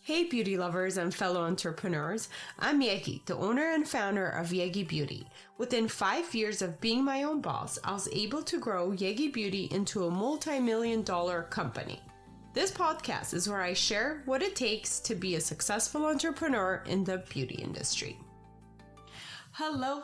Hey beauty lovers and fellow entrepreneurs, I'm Yegi, the owner and founder of Yegi Beauty. Within 5 years of being my own boss, I was able to grow Yegi Beauty into a multi-million-dollar company. This podcast is where I share what it takes to be a successful entrepreneur in the beauty industry. Hello.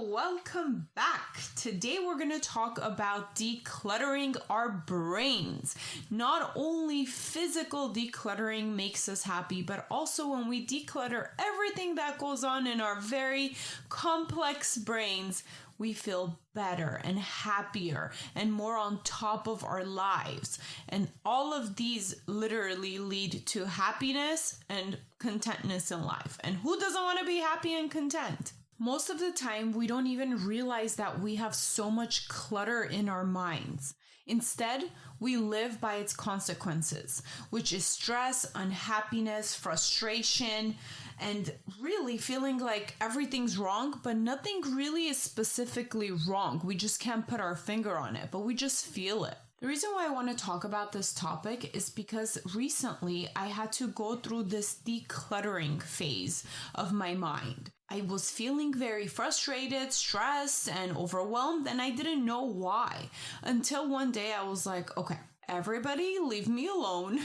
Welcome back. Today we're going to talk about decluttering our brains. Not only physical decluttering makes us happy, but also when we declutter everything that goes on in our very complex brains, we feel better and happier and more on top of our lives. And all of these literally lead to happiness and contentness in life. And who doesn't want to be happy and content? Most of the time, we don't even realize that we have so much clutter in our minds. Instead, we live by its consequences, which is stress, unhappiness, frustration, and really feeling like everything's wrong, but nothing really is specifically wrong. We just can't put our finger on it, but we just feel it. The reason why I want to talk about this topic is because recently I had to go through this decluttering phase of my mind. I was feeling very frustrated, stressed, and overwhelmed, and I didn't know why. Until one day I was like, okay, everybody leave me alone.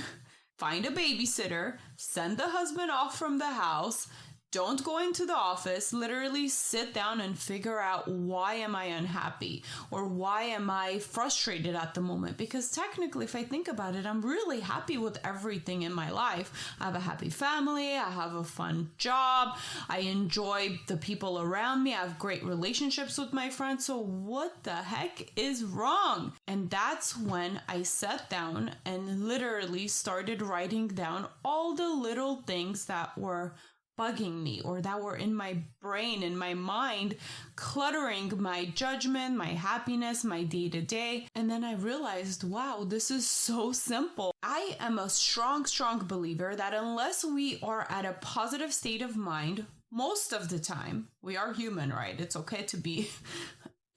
Find a babysitter, send the husband off from the house, don't go into the office, literally sit down and figure out why am I unhappy or why am I frustrated at the moment? Because technically, if I think about it, I'm really happy with everything in my life. I have a happy family, I have a fun job, I enjoy the people around me, I have great relationships with my friends. So what the heck is wrong? And that's when I sat down and literally started writing down all the little things that were bugging me or that were in my brain, in my mind, cluttering my judgment, my happiness, my day-to-day. And then I realized, wow, this is so simple. I am a strong believer that unless we are at a positive state of mind, most of the time, we are human, right? It's okay to be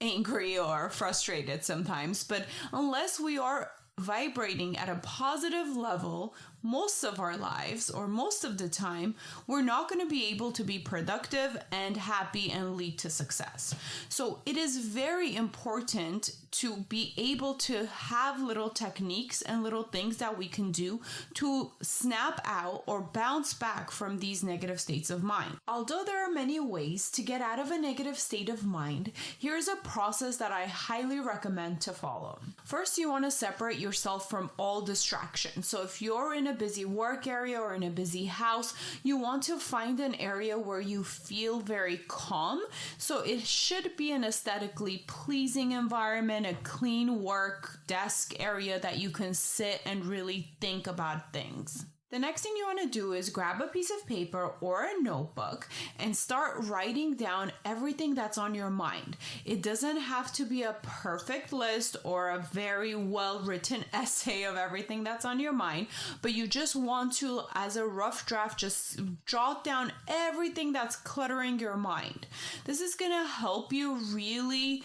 angry or frustrated sometimes, but unless we are vibrating at a positive level most of our lives or most of the time, we're not going to be able to be productive and happy and lead to success. So it is very important to be able to have little techniques and little things that we can do to snap out or bounce back from these negative states of mind. Although there are many ways to get out of a negative state of mind, here's a process that I highly recommend to follow. First, you want to separate yourself from all distractions. So if you're in a busy work area or in a busy house, you want to find an area where you feel very calm. So it should be an aesthetically pleasing environment, a clean work desk area that you can sit and really think about things. The next thing you want to do is grab a piece of paper or a notebook and start writing down everything that's on your mind. It doesn't have to be a perfect list or a very well-written essay of everything that's on your mind, but you just want to, as a rough draft, just jot down everything that's cluttering your mind. This is going to help you really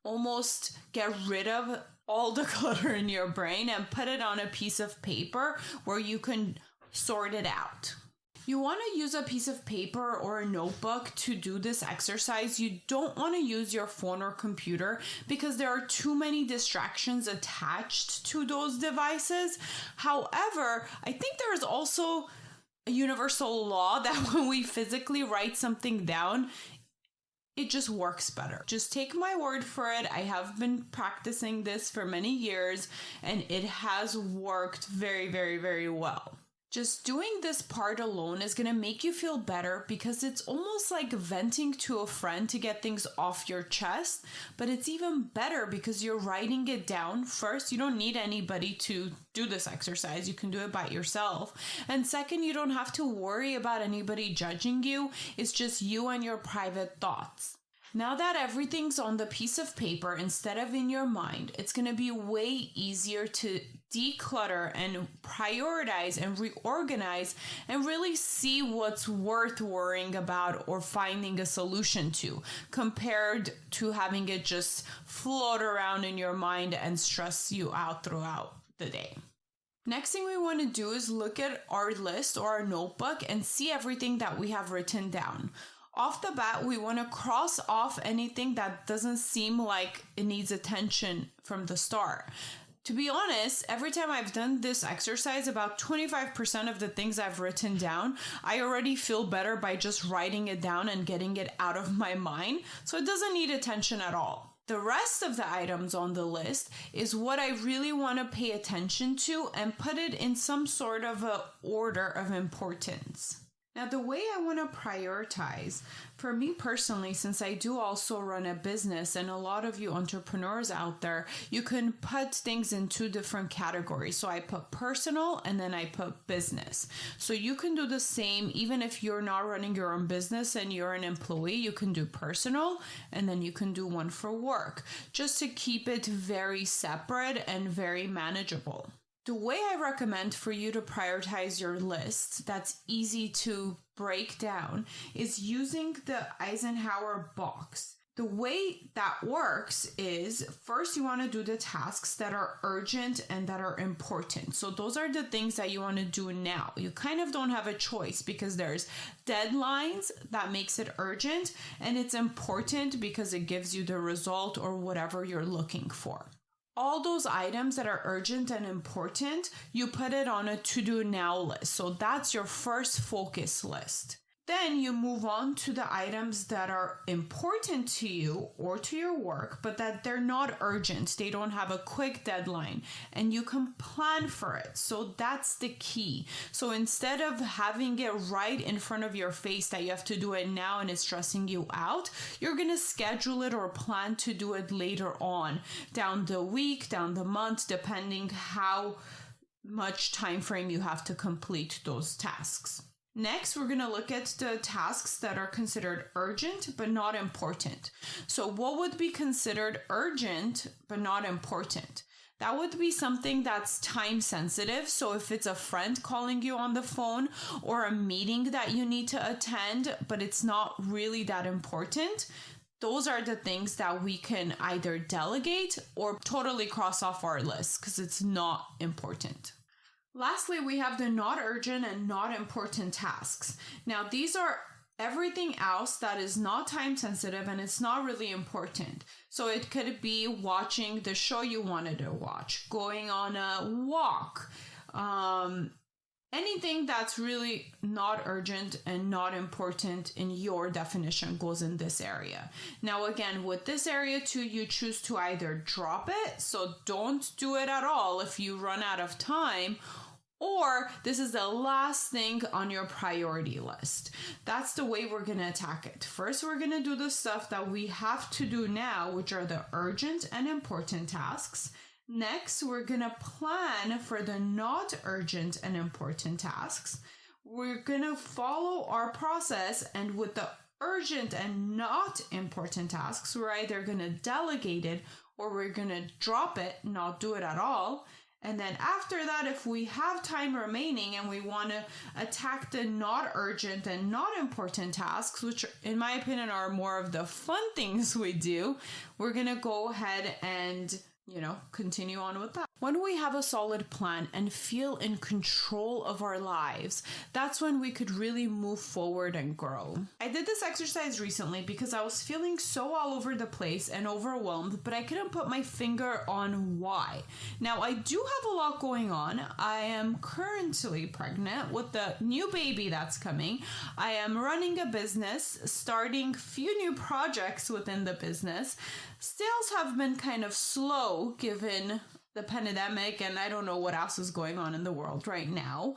almost get rid of all the clutter in your brain and put it on a piece of paper where you can sort it out. You want to use a piece of paper or a notebook to do this exercise. You don't want to use your phone or computer because there are too many distractions attached to those devices. However, I think there is also a universal law that when we physically write something down, it just works better. Just take my word for it. I have been practicing this for many years and it has worked very well. Just doing this part alone is going to make you feel better because it's almost like venting to a friend to get things off your chest, but it's even better because you're writing it down. First, you don't need anybody to do this exercise. You can do it by yourself. And second, you don't have to worry about anybody judging you. It's just you and your private thoughts. Now that everything's on the piece of paper instead of in your mind, it's going to be way easier to declutter and prioritize and reorganize and really see what's worth worrying about or finding a solution to, compared to having it just float around in your mind and stress you out throughout the day. Next thing we want to do is look at our list or our notebook and see everything that we have written down. Off the bat, we want to cross off anything that doesn't seem like it needs attention from the start. To be honest, every time I've done this exercise, about 25% of the things I've written down, I already feel better by just writing it down and getting it out of my mind. So it doesn't need attention at all. The rest of the items on the list is what I really want to pay attention to and put it in some sort of a order of importance. Now, the way I want to prioritize, for me personally, since I do also run a business, and a lot of you entrepreneurs out there, you can put things in two different categories. So I put personal and then I put business. So you can do the same, even if you're not running your own business and you're an employee, you can do personal and then you can do one for work, just to keep it very separate and very manageable. The way I recommend for you to prioritize your list that's easy to break down is using the Eisenhower Box. The way that works is first you want to do the tasks that are urgent and that are important. So those are the things that you want to do now. You kind of don't have a choice because there's deadlines that makes it urgent, and it's important because it gives you the result or whatever you're looking for. All those items that are urgent and important, you put it on a to-do now list. So that's your first focus list. Then you move on to the items that are important to you or to your work, but that they're not urgent. They don't have a quick deadline and you can plan for it. So that's the key. So instead of having it right in front of your face that you have to do it now and it's stressing you out, you're going to schedule it or plan to do it later on, down the week, down the month, depending how much time frame you have to complete those tasks. Next, we're going to look at the tasks that are considered urgent but not important. So what would be considered urgent but not important? That would be something that's time sensitive. So if it's a friend calling you on the phone or a meeting that you need to attend, but it's not really that important, those are the things that we can either delegate or totally cross off our list because it's not important. Lastly, we have the not urgent and not important tasks. Now, these are everything else that is not time sensitive and it's not really important. So it could be watching the show you wanted to watch, going on a walk, anything that's really not urgent and not important in your definition goes in this area. Now, again, with this area too, you choose to either drop it, so don't do it at all if you run out of time, or this is the last thing on your priority list. That's the way we're going to attack it. First, we're going to do the stuff that we have to do now, which are the urgent and important tasks. Next, we're going to plan for the not urgent and important tasks. We're going to follow our process, and with the urgent and not important tasks, we're either going to delegate it or we're going to drop it, not do it at all. And then after that, if we have time remaining and we want to attack the not urgent and not important tasks, which in my opinion are more of the fun things we do, we're going to go ahead and continue on with that. When we have a solid plan and feel in control of our lives, that's when we could really move forward and grow. I did this exercise recently because I was feeling so all over the place and overwhelmed, but I couldn't put my finger on why. Now, I do have a lot going on. I am currently pregnant with the new baby that's coming. I am running a business, starting few new projects within the business. Sales have been kind of slow given the pandemic, and I don't know what else is going on in the world right now.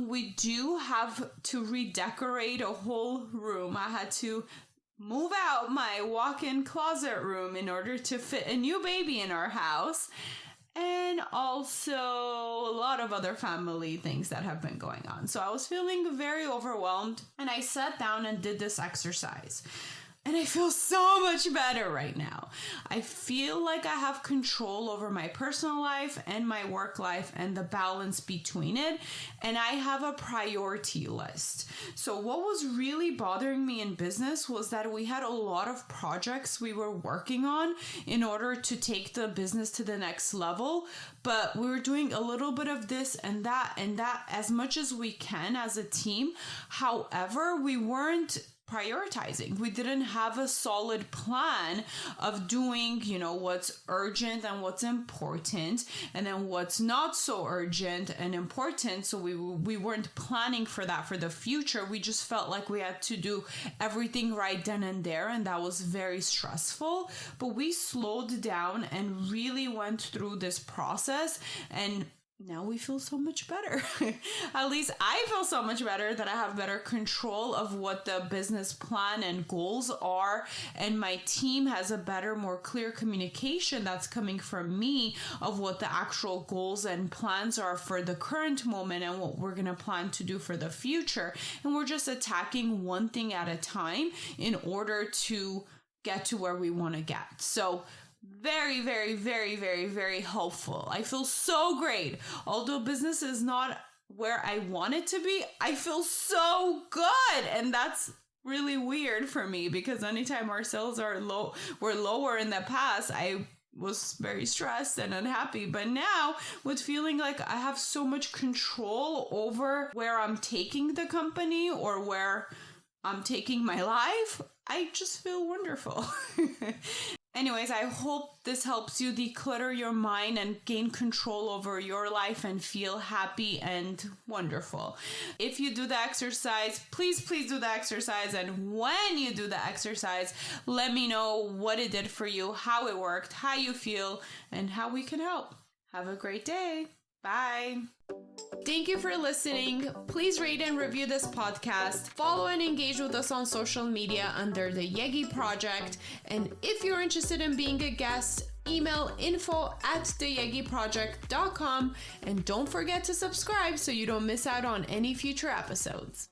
We do have to redecorate a whole room. I had to move out my walk-in closet room in order to fit a new baby in our house, and also a lot of other family things that have been going on. So I was feeling very overwhelmed, and I sat down and did this exercise. And I feel so much better right now. I feel like I have control over my personal life and my work life and the balance between it. And I have a priority list. So what was really bothering me in business was that we had a lot of projects we were working on in order to take the business to the next level. But we were doing a little bit of this and that as much as we can as a team. However, we weren't prioritizing. We didn't have a solid plan of doing, what's urgent and what's important, and then what's not so urgent and important. So we weren't planning for that for the future. We just felt like we had to do everything right then and there, and that was very stressful. But we slowed down and really went through this process, and now we feel so much better. At least I feel so much better that I have better control of what the business plan and goals are. And my team has a better, more clear communication that's coming from me of what the actual goals and plans are for the current moment and what we're going to plan to do for the future. And we're just attacking one thing at a time in order to get to where we want to get. So very, very, very, very, very helpful. I feel so great. Although business is not where I want it to be, I feel so good. And that's really weird for me because anytime our sales were lower in the past, I was very stressed and unhappy. But now with feeling like I have so much control over where I'm taking the company or where I'm taking my life, I just feel wonderful. Anyways, I hope this helps you declutter your mind and gain control over your life and feel happy and wonderful. If you do the exercise, please do the exercise. And when you do the exercise, let me know what it did for you, how it worked, how you feel, and how we can help. Have a great day. Bye. Thank you for listening. Please rate and review this podcast. Follow and engage with us on social media under the Yegi Project. And if you're interested in being a guest, email info@theyegiproject.com. And don't forget to subscribe so you don't miss out on any future episodes.